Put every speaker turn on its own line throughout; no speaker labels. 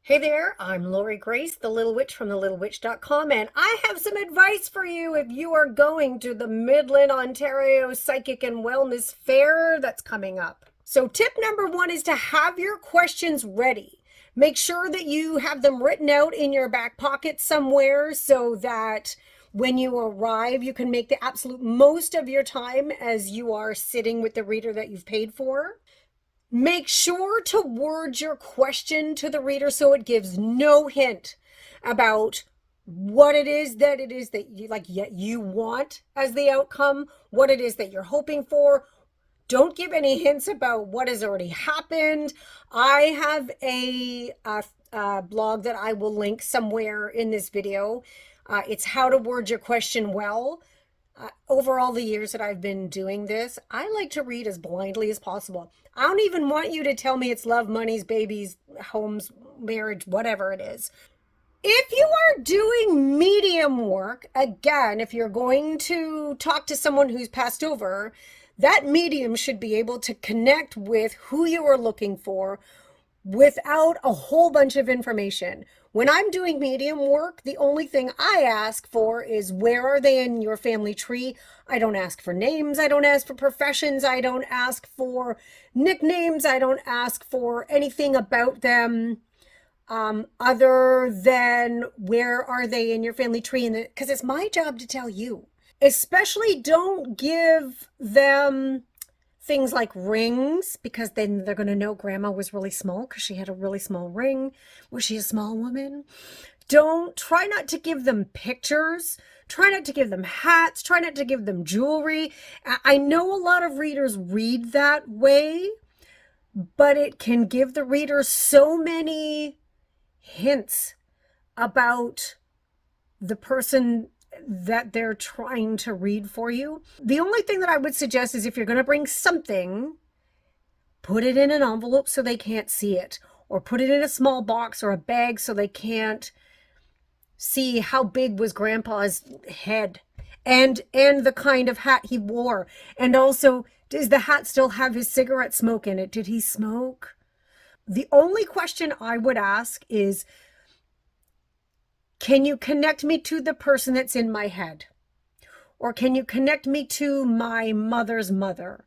Hey there, I'm Lori Grace, the Little Witch from thelittlewitch.com, and I have some advice for you if you are going to the Midland Ontario Psychic and Wellness Fair that's coming up. So tip number one is to have your questions ready. Make sure that you have them written out in your back pocket somewhere so that when you arrive, you can make the absolute most of your time as you are sitting with the reader that you've paid for. Make sure to word your question to the reader so it gives no hint about what it is that you want as the outcome, what it is that you're hoping for. Don't give any hints about what has already happened. I have a blog that I will link somewhere in this video. It's how to word your question well. Over all the years that I've been doing this, I like to read as blindly as possible. I don't even want you to tell me it's love, monies, babies, homes, marriage, whatever it is. If you are doing medium work, again, if you're going to talk to someone who's passed over, that medium should be able to connect with who you are looking for without a whole bunch of information. When I'm doing medium work, the only thing I ask for is where are they in your family tree? I don't ask for names. I don't ask for professions. I don't ask for nicknames. I don't ask for anything about them other than where are they in your family tree? And because it's my job to tell you. Especially don't give them things like rings, because then they're going to know grandma was really small because she had a really small ring. Was she a small woman? Try not to give them pictures. Try not to give them hats. Try not to give them jewelry. I know a lot of readers read that way, but it can give the reader so many hints about the person that they're trying to read for you. The only thing that I would suggest is if you're going to bring something, put it in an envelope so they can't see it, or put it in a small box or a bag so they can't see how big was grandpa's head and the kind of hat he wore. And also, does the hat still have his cigarette smoke in it? Did he smoke? The only question I would ask is, can you connect me to the person that's in my head? Or can you connect me to my mother's mother?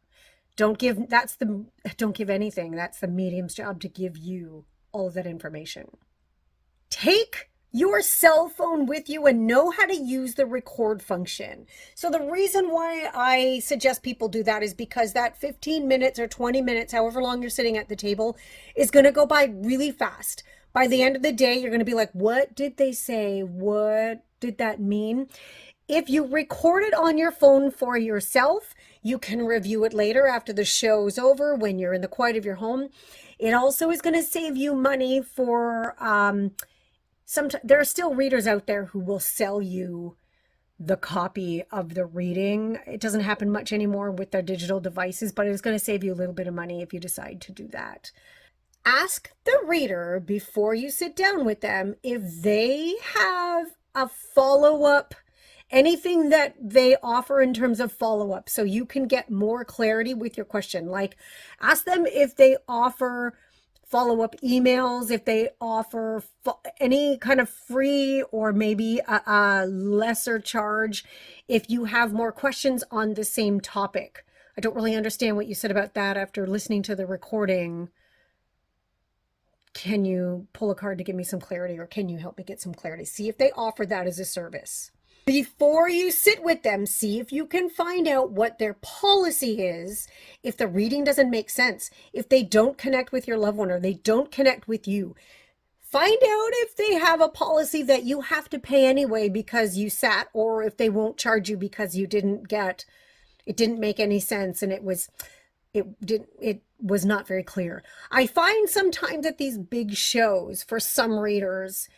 Don't give anything. That's the medium's job, to give you all of that information. Take your cell phone with you and know how to use the record function. So the reason why I suggest people do that is because that 15 minutes or 20 minutes, however long you're sitting at the table, is going to go by really fast. By the end of the day, you're going to be like, what did they say? What did that mean? If you record it on your phone for yourself, you can review it later after the show's over when you're in the quiet of your home. It also is going to save you money for there are still readers out there who will sell you the copy of the reading. It doesn't happen much anymore with their digital devices, but it's going to save you a little bit of money if you decide to do that. Ask the reader before you sit down with them if they have a follow-up, anything that they offer in terms of follow-up, so you can get more clarity with your question. Like, ask them if they offer follow-up emails, if they offer any kind of free or maybe a lesser charge if you have more questions on the same topic. I don't really understand what you said about that after listening to the recording. Can you pull a card to give me some clarity, or can you help me get some clarity? See if they offer that as a service. Before you sit with them, see if you can find out what their policy is. If the reading doesn't make sense, if they don't connect with your loved one or they don't connect with you, find out if they have a policy that you have to pay anyway because you sat, or if they won't charge you because it didn't make any sense and it was not very clear. I find sometimes at these big shows, for some readers,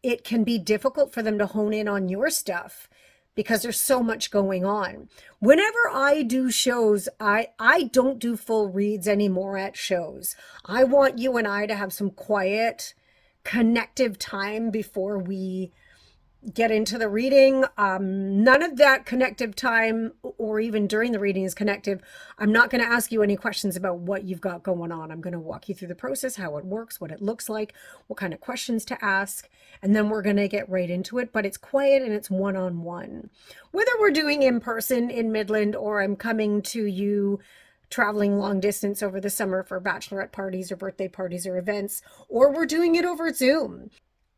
it can be difficult for them to hone in on your stuff because there's so much going on. Whenever I do shows, I don't do full reads anymore at shows. I want you and I to have some quiet, connective time before we get into the reading. None of that connective time or even during the reading is connective. I'm not going to ask you any questions about what you've got going on. I'm going to walk you through the process, how it works, what it looks like, what kind of questions to ask, and then we're going to get right into it. But it's quiet and it's one-on-one. Whether we're doing in person in Midland or I'm coming to you traveling long distance over the summer for bachelorette parties or birthday parties or events, or we're doing it over Zoom.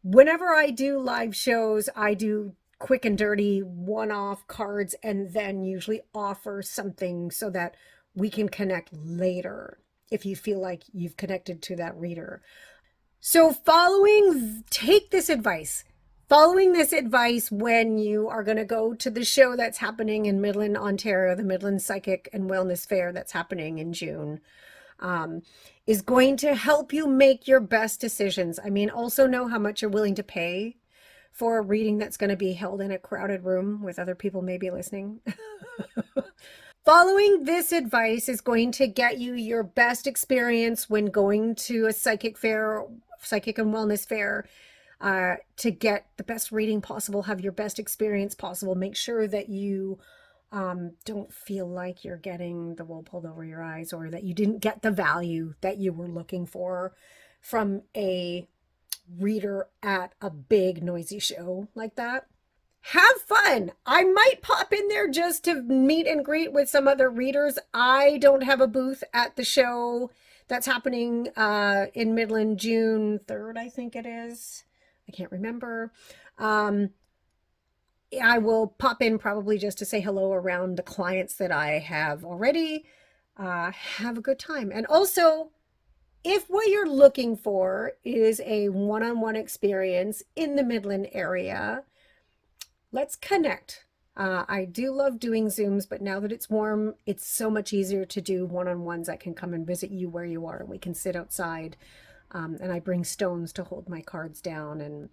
Whenever I do live shows, I do quick and dirty one-off cards and then usually offer something so that we can connect later if you feel like you've connected to that reader. So take this advice. Following this advice when you are going to go to the show that's happening in Midland, Ontario, the Midland Psychic and Wellness Fair that's happening in June, is going to help you make your best decisions. I mean, also know how much you're willing to pay for a reading that's going to be held in a crowded room with other people maybe listening. Following this advice is going to get you your best experience when going to a psychic fair, psychic and wellness fair, to get the best reading possible, have your best experience possible. Make sure that you don't feel like you're getting the wool pulled over your eyes or that you didn't get the value that you were looking for from a reader at a big noisy show like that. Have fun. I might pop in there just to meet and greet with some other readers. I don't have a booth at the show that's happening in Midland, June 3rd, I think it is. I can't remember. I will pop in probably just to say hello around the clients that I have already. Have a good time. And also, if what you're looking for is a one-on-one experience in the Midland area, let's connect. I do love doing Zooms, but now that it's warm, it's so much easier to do one-on-ones. I can come and visit you where you are. We can sit outside, and I bring stones to hold my cards down. And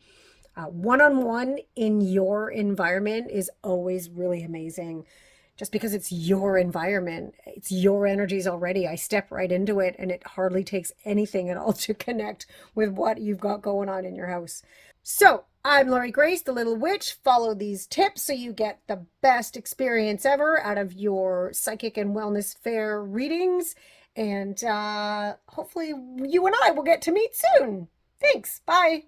one-on-one in your environment is always really amazing. Just because it's your environment, it's your energies already. I step right into it, and it hardly takes anything at all to connect with what you've got going on in your house. So I'm Lori Grace, the Little Witch. Follow these tips so you get the best experience ever out of your Psychic and Wellness Fair readings. And hopefully you and I will get to meet soon. Thanks. Bye.